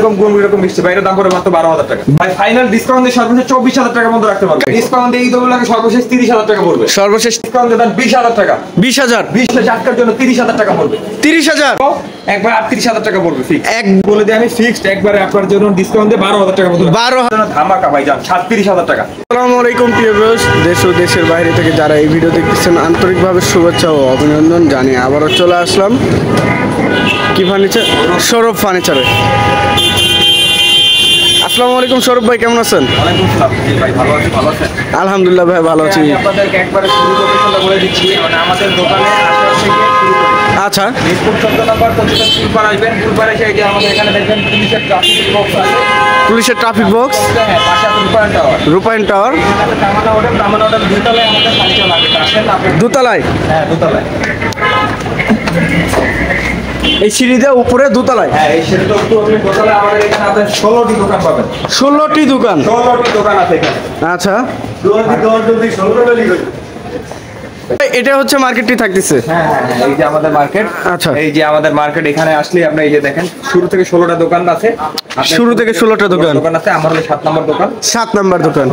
এরকম মিষ্টি ভাই, এর দাম পড়বে মাত্র 12,000 টাকা ভাই। ফাইনাল ডিসকাউন্ট দিয়ে সর্বশেষ 24,000 টাকার মধ্যে রাখতে পারবেন। ডিসকাউন্ট দিয়ে ঈদ উপলক্ষে সর্বশেষ 30,000 টাকা পড়বে। সর্বশেষ ডিসকাউন্ট দেন 20,000 টাকা। 20,000 আজকের জন্য 30,000 টাকা পড়বে। 30,000 একবার 38,000 টাকা পড়বে ফিক্স। এক বলে দিই আমি ফিক্সড একবারে আপনার জন্য ডিসকাউন্ট দিয়ে 12,000 টাকা মতো। 12,000 ধামাকা ভাই, জান 37,000 টাকা। আসসালামু আলাইকুম প্রিয় ভিউয়ার্স, দেশ ও দেশের বাইরে থেকে যারা এই ভিডিও দেখতেছেন আন্তরিকভাবে শুভেচ্ছা ও অভিনন্দন জানিয়ে আবারও চলে আসলাম কি ফার্নিচার, সৌরভ ফার্নিচারে। আসসালামু আলাইকুম সৌরভ ভাই, কেমন আছেন? ওয়ালাইকুম আসসালাম। জি ভাই, ভালো আছি। ভালো আছেন? আলহামদুলিল্লাহ ভাই, ভালো আছি। আপনাদেরকে একবারে শুরু লোকেশনটা বলে দিচ্ছি। মানে আমাদের দোকানে আসার থেকে শুরু করে আচ্ছা, মিরপুর 14 নম্বর পর্যন্ত ফুলপাড় আসবেন। ফুলপাড়ে এসে এই যে আমাদের এখানে দেখবেন পুলিশের ট্রাফিক বক্স আছে। পুলিশের ট্রাফিক বক্স, হ্যাঁ, পাশে আছে রূপায়ণ টাওয়ার। রূপায়ণ টাওয়ার, তামান্না হোটেল দুতলায় আমাদের ফার্নিচার লাগে। আসেন আপনি দোতলায়। হ্যাঁ, দোতলায়। এই সিঁড়িতে উপরে দোতলায়। হ্যাঁ, এই সেটা তো একটু আপনি দোতলায়। আমাদের এখানে আপনার 16টি দোকান পাবেন। 16টি দোকান। 16টি দোকান আছে এখানে। আচ্ছা, 16টি এটা হচ্ছে মার্কেটটি থাকতেছে। হ্যাঁ, এই যে আমাদের মার্কেট। আচ্ছা, এই যে আমাদের মার্কেট, এখানে আসলে আপনি এই যে দেখেন শুরু থেকে 16টা দোকান আছে। শুরু থেকে 16টা দোকান আছে। আমার হলো 7 নম্বর দোকান। 7 নাম্বার দোকান।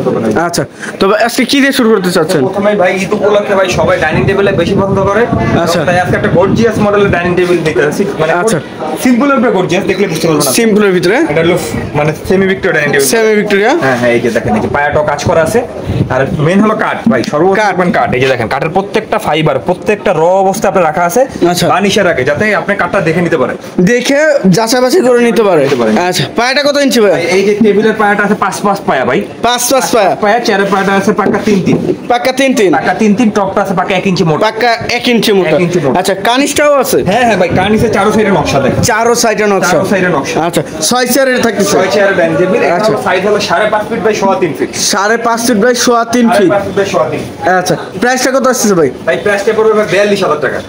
আচ্ছা, তবে আজকে কি দিয়ে শুরু করতে চাচ্ছেন? প্রথমে ভাই ঈদ উপলক্ষে ভাই সবাই ডাইনিং টেবিলে বেশি পছন্দ করে। আচ্ছা, তাই আজকে একটা গর্জিয়াস মডেলের ডাইনিং টেবিল দিতে আছি। মানে আচ্ছা, সিম্পলের উপরে গর্জিয়াস, দেখলে বুঝতে পারবেন না। সিম্পলের ভিতরে এটা হলো মানে semi Victoria dining table. Semi Victoria. হ্যাঁ, এই যে দেখেন এই যে পায়াটাও কাজ করা আছে। আর মেইন হলো কাঠ ভাই, সর্বোচ্চ কাঠ। এই যে দেখেন কাঠের প্রত্যেকটা ফাইবার, প্রত্যেকটা র অবস্থা আপনি রাখা আছে। আচ্ছা, বানিশে রাখে যাতে আপনি কাঠটা দেখে নিতে পারেন, দেখে যাচাই করে নিতে পারে। আচ্ছা, পায়াটা কত ইঞ্চি ভাই? এই যে টেবিলের পায়াটা আছে 5 পায়া ভাই। 5 পায়া। পায়া চেয়ারের পায়াটা আছে পাক্কা 3 পাক্কা 3 পাক্কা 3 টপটা আছে পাক্কা 1 ইঞ্চি মোটা। পাক্কা 1 ইঞ্চি মোটা। 1 ইঞ্চি মোটা। আচ্ছা, কানিসটাও আছে? হ্যাঁ ভাই, কানিসে চারো সাইডে নকশা দেখেন। চারো সাইডে নকশা। আচ্ছা, 6 চেয়ারের থাকতেছে। 6 চেয়ারের ডাইনিং টেবিল। আচ্ছা, সাইজ হলো 5.5 feet by 3.5 feet. 5.5 feet by 3.5 feet. 5.5 feet by 3.5 feet. আচ্ছা, প্রাইসটা কত আসছে ভাই? ভাই প্রাইসটা পড়বে 42,000 টাকা।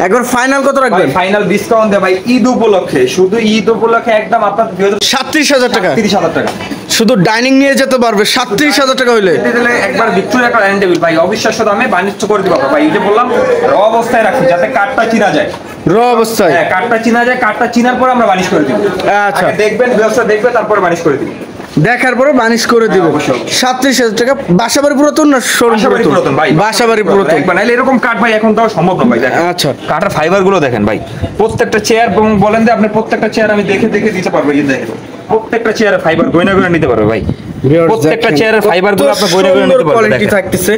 একবার ফাইনাল কত রাখবেন? ফাইনাল ডিসকাউন্ট দেয় ভাই ঈদ উপলক্ষে, শুধু ঈদ উপলক্ষে একদম আপনার 37,000 টাকা। 30,000 টাকা। শুধু ডাইনিং নিয়ে যেতে পারবে 37,000 টাকা হইলে। একবার ভিক্টোরিয়া একটা ডাইনিং টেবিল ভাই অবিশ্বাস্য দামে বাণিজ্য করে দিব ভাই। এই যে বললাম র অবস্থায় রাখি যাতে কাঠটা চিনা যায়। র অবস্থায়? হ্যাঁ, কাঠটা চিনা যায়। কাঠটা চিনার পর আমরা বানিশ করে দিব। আচ্ছা, দেখবেন ব্যবস্থা দেখবে, তারপরে বানিশ করে দিব। দেখার পরে বানিশ করে দিবে। 37,000 টাকা। বাসাবাড়ি পুরাতন না শোরুম পুরাতন? ভাই বাসাবাড়ি পুরাতন। একবার নাইলে এরকম কাঠ ভাই এখন তো সম্ভব না ভাই। দেখেন আচ্ছা, কাঠের ফাইবার গুলো দেখেন ভাই। প্রত্যেকটা চেয়ার বলেন যে আপনি প্রত্যেকটা চেয়ার আমি দেখে দিতে পারবো। এই দেখেন প্রত্যেকটা চেয়ারের ফাইবার গয়না নিতে পারবে ভাই। প্রত্যেকটা চেয়ারের ফাইবার গুলো আপনি গয়না নিতে পারবেন। কোয়ালিটি থাকতেছে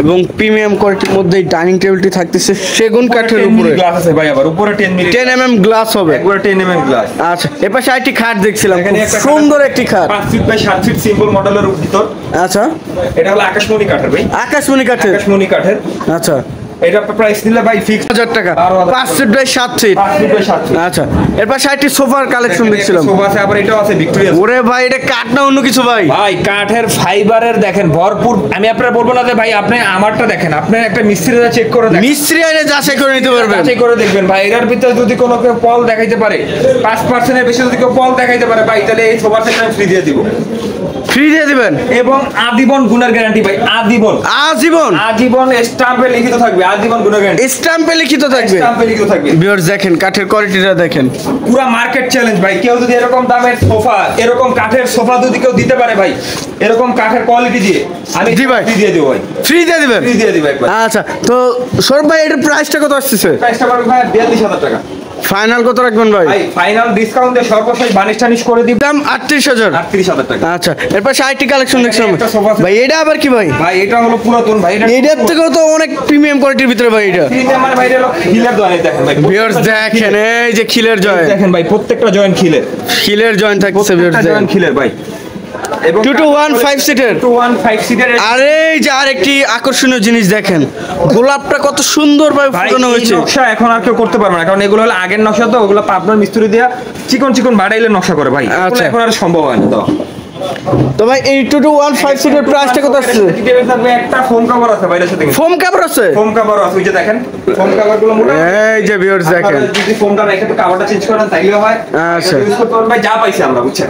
এবং প্রিমিয়াম কোয়ালিটির মধ্যে ডাইনিং টেবিলটি থাকতেছে সেগুন কাঠের উপরে। গ্লাস আছে ভাই, আবার উপরে 10 mm গ্লাস হবে। একবার 10 mm গ্লাস। আচ্ছা, এপাশে আরেকটি খাট দেখছিলাম, সুন্দর একটি খাট। 5 ফিট বাই 7 ফিট সিম্পল মডেলের ভিতর। আচ্ছা, এটা হলো আকাশমণি কাঠের ভাই। আকাশমণি কাঠের। আচ্ছা, এটা প্রাইস দিলে ভাই ফিক্স 1000 টাকা। 5 feet by 7 feet. 5 feet by 7 feet. আচ্ছা, এরপর সাইডটি সোফার কালেকশন দেখছিলাম। সোফা আছে, আবার এটাও আছে ভিক্টোরিয়া। ওরে ভাই, এটা কাঠ না অন্য কিছু ভাই? ভাই কাঠের ফাইবারের দেখেন ভরপুর। আমি আপনারা বলবো না যে ভাই আপনি আমারটা দেখেন, আপনি একটা মিস্ত্রিরা চেক করে দেখেন। মিস্ত্রি আইনে যাচাই করে নিতে পারবেন। যাচাই করে দেখবেন ভাই। এর ভিতরে যদি কোনো কেউ পল দেখাইতে পারে, 5% এর বেশি যদি কেউ পল দেখাইতে পারে ভাই, তাহলে এই সোফা সেট আমি ফ্রি দিয়ে দিব। ফ্রি দিয়ে দিবেন? এবং আজীবন গুণের গ্যারান্টি ভাই। আজীবন স্ট্যাম্পে লিখিত থাকবে। আজীবন গুণের গ্যারান্টি স্ট্যাম্পে লিখিত থাকবে। ভিউয়ার্স দেখেন কাঠের কোয়ালিটিটা দেখেন, পুরো মার্কেট চ্যালেঞ্জ ভাই। কেউ যদি এরকম দামের সোফা, এরকম কাঠের সোফা যদি কেউ দিতে পারে ভাই, এরকম কাঠের কোয়ালিটি দিয়ে আমি ফ্রি দিয়ে দেব ভাই। ফ্রি দিয়ে দিবেন? ফ্রি দিয়ে দিব একবার। আচ্ছা, তো সৌরভ ভাই এটার প্রাইসটা কত আসছে? প্রাইসটা পড়বে ভাই 42,000 টাকা। ফাইনাল কত রাখবেন ভাই? ভাই ফাইনাল ডিসকাউন্ট দিয়ে সর্বশেষ বানিশ করে দিব দাম 38,000। 38,000 টাকা। আচ্ছা, এরপর সাইডটি কালেকশন দেখছিলাম ভাই। এটা আবার কি ভাই? ভাই এটা হলো পুরাতন ভাই। এটার থেকেও তো অনেক প্রিমিয়াম কোয়ালিটির ভিতরে ভাই। এটা মানে ভাই হলো খিলের জয়েন্ট দেখেন ভাই। ভিউয়ার্স দেখেন এই যে খিলের জয়েন্ট দেখেন ভাই, প্রত্যেকটা জয়েন্ট খিলের জয়েন্ট থাকছে ভিউয়ার্স। জয়েন্ট খিলের ভাই। 215 সিটের। 215 সিটের। আরে এই যে আরেকটি আকর্ষণীয় জিনিস দেখেন, গোলাপটা কত সুন্দর ভাবে ফুটানো হয়েছে। নকশা এখন আর কেউ করতে পারবে না, কারণ এগুলো হলো আগের নকশা। তো ওগুলো পাবনার মিস্ত্রি দিয়া চিকন বাড়াইলে নকশা করে ভাই। আচ্ছা, এখন আর সম্ভব হয় না। তো তো ভাই 8215 সিটের প্রাইসটা কত আছে? টেবিল থাকবে, একটা ফোম কভার আছে বাইরের সাথে। ফোম কভার আছে? ফোম কভার আছে, ওই যে দেখেন ফোম কভার গুলো মোটা। এই যে ভিউয়ার্স দেখেন, যদি ফোমটা রেখে তো কভারটা চেঞ্জ করেন তাইলে হয়। আচ্ছা, ইউজ করতে পারবেন ভাই, যা পাইছি আমরা, বুঝছেন,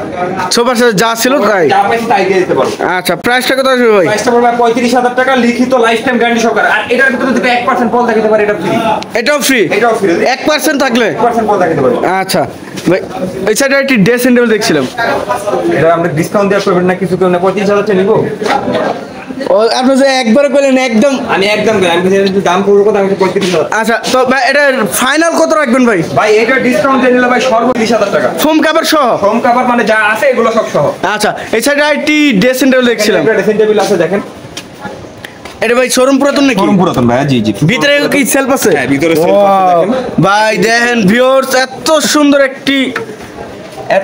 সোফার সাথে যা ছিল তাই। যা পাইছি তাই দিয়ে দিতে পারবো। আচ্ছা, প্রাইসটা কত আসবে ভাই? প্রাইসটা পড়বে 35,000 টাকা, লিখিত লাইফ টাইম গ্যারান্টি সহকারে। আর এটার ভিতরে যদি 1% ফল দেখাতে পারে এটা ফ্রি। এটাও ফ্রি? এটাও ফ্রি 1% থাকলে 1% ফল দেখাতে পারে। আচ্ছা ভাই, এই সাইডে একটি ড্রেসিং টেবিল দেখছিলাম, এটা আমরা ডিসকাউন্ট দেওয়া করবেন না, কিছু কেউ না, 35,000 টাকা নিব। ও আপনি যে একবার কইলেন একদম। আমি একদম আমি যদি দাম করবো কত, আমি 35,000। আচ্ছা, তো ভাই এটা ফাইনাল কত রাখবেন ভাই? ভাই এটা ডিসকাউন্ট দিয়ে নিলে ভাই সর্ব 20,000 টাকা। ফোম কভার সহ? ফোম কভার মানে যা আছে এগুলো সব সহ। আচ্ছা, এই সাইডে একটি ড্রেসিং টেবিল দেখছিলাম, ড্রেসিং টেবিল আছে দেখেন। এটা ভাই শোরুম পুরাতন নাকি? শোরুম পুরাতন ভাই, জি জি। ভিতরে কি সেলফ আছে? হ্যাঁ, ভিতরে সেলফ আছে দেখেন। ভাই দেখেন ভিউয়ার্স, এত সুন্দর একটি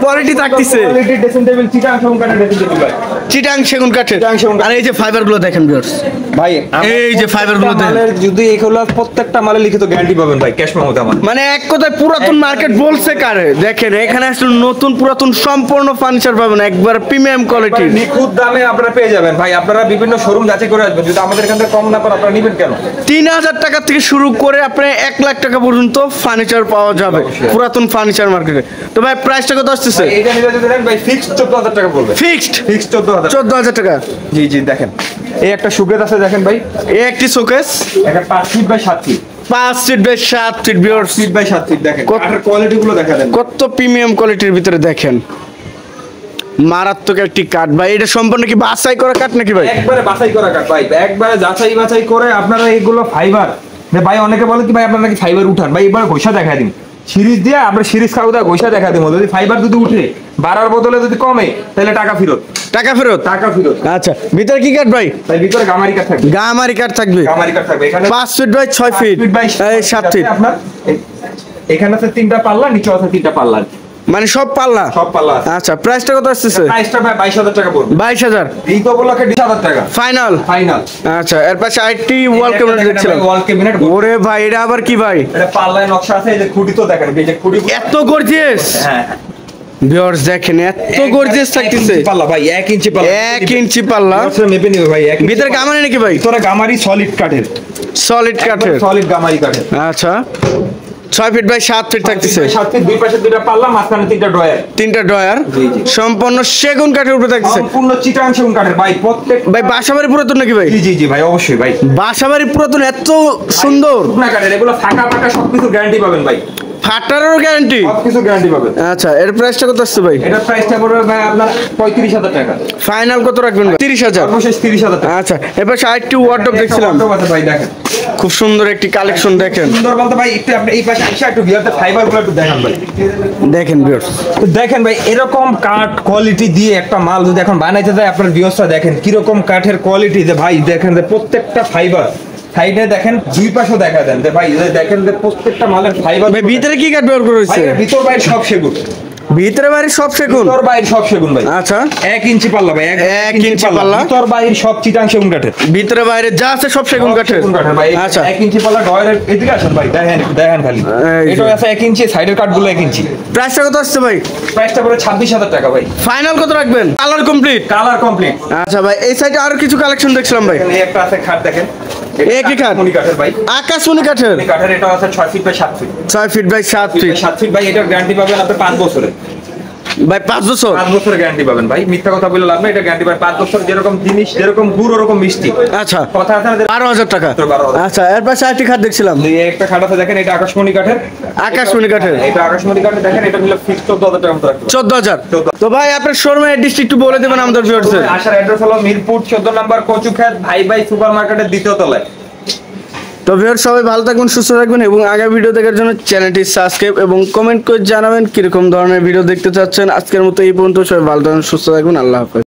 কোয়ালিটি থাকতেছে। কোয়ালিটি ড্রেসিং টেবিল, চিটাং সেগুন কাঠের ড্রেসিং টেবিল ভাই। চিটাং সেগুন কাঠের। চিটাং সেগুন কাঠ। আর এই যে ফাইবার গুলো দেখেন ভিউয়ার্স, ভাই এই যে ফাইবার গুলো দেখেন, মালের যদি এগুলো প্রত্যেকটা মালে লিখিত গ্যারান্টি পাবেন ভাই, ক্যাশ মেমোতে আমার। মানে এক কথায় পুরাতন মার্কেট বলছে কারে। দেখেন এখানে আসলে নতুন পুরাতন সম্পূর্ণ ফার্নিচার পাবেন, একবার প্রিমিয়াম কোয়ালিটি, নিখুঁত দামে আপনারা পেয়ে যাবেন ভাই। আপনারা বিভিন্ন শোরুম যাচাই করে আসবেন, যদি আমাদের এখান থেকে কম না পান আপনারা নেবেন কেন? 3000 টাকা থেকে শুরু করে আপনি 1 লাখ টাকা পর্যন্ত ফার্নিচার পাওয়া যাবে পুরাতন ফার্নিচার মার্কেটে। তো ভাই প্রাইসটা কত আসতেছে? এটা নিলে যদি দেন ভাই ফিক্সড 14,000 টাকা পড়বে। ফিক্সড 14,000। 14,000 টাকা। জি জি দেখেন, এই একটা সুকেস আছে দেখেন ভাই, এই একটি শোকেস, একটা 5 feet by 7 feet, 5 feet by 7 feet viewers, feet by 7 feet দেখেন। কাঠের কোয়ালিটি গুলো দেখা দেন, কত প্রিমিয়াম কোয়ালিটির ভিতরে দেখেন, মারাত্মক একটি কাঠ ভাই। এটা সম্পূর্ণ কি বাছাই করা কাঠ নাকি ভাই? একবারে বাছাই করা কাঠ ভাই, একবারে যাচাই বাছাই করে আপনারা এইগুলো ফাইবার। ভাই অনেকে বলে কি ভাই আপনারা নাকি ফাইবার উঠান, ভাই এবার ঘষা দেখা দিন সিরিজ দিয়ে, আমরা সিরিজ খাওয়া ঘষা দেখা দিব। যদি ফাইবার যদি উঠে বাড়ার বদলে যদি কমে তাহলে টাকা ফেরত। টাকা ফেরত? টাকা ফেরত। আচ্ছা, ভিতরে কি কাঠ ভাই? তাই ভিতরে গামারি কাঠ থাকবে। গামারি কাঠ থাকবে? গামারি কাঠ থাকবে। এখানে 5 ফিট বাই 6 ফিট, 7 ফিট। আপনার এখানে আছে 3টা পাল্লা, নিচে আছে 3টা পাল্লা, মানে সব পাল্লা? সব পাল্লা আছে। আচ্ছা, প্রাইসটা কত আসতেছে? প্রাইসটা ভাই 22,000 টাকা পড়বে। 22,000 এই তো বলকে 20,000 টাকা ফাইনাল? ফাইনাল। আচ্ছা, এর পাশে আইটি ওয়াল ক্যাবিনেট দেখছিলাম। ওয়াল ক্যাবিনেট। ওরে ভাই, এটা আবার কি ভাই? এটা পাল্লায় নকশা আছে, এই যে খুঁটি তো দেখেন, এই যে খুঁটি। এত গর্জিয়াস হ্যাঁ ভিউয়ার্স দেখেন, এত গর্জিয়াস থাকতেছে। পাল্লা ভাই 1 ইঞ্চি পাল্লা, 1 ইঞ্চি পাল্লা। আচ্ছা মেপে নিবে ভাই। ভিতরে গামারি নাকি ভাই? ভিতরে গামারি সলিড কাঠের, সলিড কাঠের? সলিড গামারি কাঠের। আচ্ছা, 6 ফিট বাই 7 ফিট থাকতেছে। 7 ফিট, দুই পাশে 2টা পাল্লা, মাঝখানে 3টা ড্রয়ার। 3টা ড্রয়ার, জি, জি। সম্পূর্ণ সেগুন কাঠের উপরে থাকতেছে। সম্পূর্ণ চিটাং সেগুন কাঠের ভাই। প্রত্যেক ভাই বাসাবাড়ি পুরাতন নাকি ভাই? জি জি জি ভাই, অবশ্যই ভাই। বাসাবাড়ি পুরাতন, এত সুন্দর। শুকনা কাঠের, এগুলো ফাঁকা ফাঁকা সবকিছু গ্যারান্টি পাবেন ভাই, ফাটারও গ্যারান্টি? সবকিছু গ্যারান্টি পাবেন। আচ্ছা, এর প্রাইসটা কত আসছে ভাই? এটা প্রাইসটা পড়বে ভাই আপনার 35,000 টাকা। ফাইনাল কত রাখবেন ভাই? 30,000? সর্বশেষ 30,000 টাকা। আচ্ছা, এবার আরেকটি ওয়ার্ডরোব দেখছিলাম, একটা আছে ভাই দেখেন, খুব সুন্দর একটি কালেকশন দেখেন। সুন্দর বলতে ভাই একটু আপনি এই পাশে আইসা একটু ভিউতে ফাইবার গুলো একটু দেখান ভাই। দেখেন ভিউয়ার্স, তো দেখেন ভাই, এরকম কাঠ কোয়ালিটি দিয়ে একটা মাল যদি এখন বানাইতে যায়, আপনার ভিউয়ার্সরা দেখেন কিরকম কাঠের কোয়ালিটি। যে ভাই দেখেন যে প্রত্যেকটা ফাইবার, সাইডে দেখেন দুই পাশও দেখা দেন যে ভাই দেখেন যে প্রত্যেকটা মালের ফাইবার। ভাই ভিতরে কি কাঠ ব্যবহার করা হয়েছে? ভিতর বাইরে সব সেগুন, ভিতরে বাইরে সব সেগুন? ভিতর বাইরে সব সেগুন ভাই। আচ্ছা, 1 ইঞ্চি পাল্লা ভাই, 1 ইঞ্চি পাল্লা। ভিতর বাইরে সব চিটাং সেগুন কাঠের, ভিতরে বাইরে যা আছে সব সেগুন কাঠের? সেগুন কাঠের ভাই। আচ্ছা, 1 ইঞ্চি পাল্লা ডয়ারের এদিকে আসেন ভাই, দেখেন দেখেন খালি এই যে। এটা আছে 1 ইঞ্চি, সাইডের কাঠগুলো 1 ইঞ্চি। প্রাইসটা কত আসছে ভাই? প্রাইসটা পড়ে 26,000 টাকা ভাই। ফাইনাল কত রাখবেন? Colour complete? Colour complete. আচ্ছা ভাই, এই সাইডে আরো কিছু কালেকশন দেখছিলাম ভাই। এখানে একটা আছে খাট দেখেন, এই কি কাঠ? মনি কাঠের ভাই, আকাশমণি কাঠের? মনি কাঠের। এটা আছে 6 feet by 7 feet. 6 feet by 7 feet 7 feet ভাই। এটার গ্যারান্টি পাবেন আপনি 5 বছরের ভাই। 5 বছর? 5 বছরের গ্যারান্টি পাবেন ভাই, মিথ্যা কথা বলে লাভ নাই। এটা গ্যারান্টি পাবেন 5 বছর। যেরকম জিনিস, যেরকম গুড় ওরকম মিষ্টি। আচ্ছা, কথা আছে না? 12,000 টাকা। 12,000। আচ্ছা, এর পাশে আরেকটি খাট দেখছিলাম, এই একটা খাট আছে দেখেন, এটা আকাশমণি কাঠের। আকাশমণি কাঠের? এটা আকাশমণি কাঠের দেখেন, এটা নিলে ফিক্স 14,000 টাকা মতো রাখতে পারবেন। 14,000? তো ভাই আপনার শোরুমের অ্যাড্রেস একটু বলে দেবেন আমাদের ভিউয়ার্সদের। আসার অ্যাড্রেস হলো মিরপুর 14 নম্বর কচুখাত ভাই ভাই সুপার মার্কেটের 2য় তলায়। তো ভিউয়ার্স সবাই ভালো থাকবেন, সুস্থ থাকবেন এবং আগামী ভিডিও দেখার জন্য চ্যানেলটি সাবস্ক্রাইব এবং কমেন্ট করে জানাবেন কিরকম ধরনের ভিডিও দেখতে চাচ্ছেন। আজকের মতো এই পর্যন্ত, সবাই ভালো থাকবেন, সুস্থ থাকবেন, আল্লাহ হাফেজ।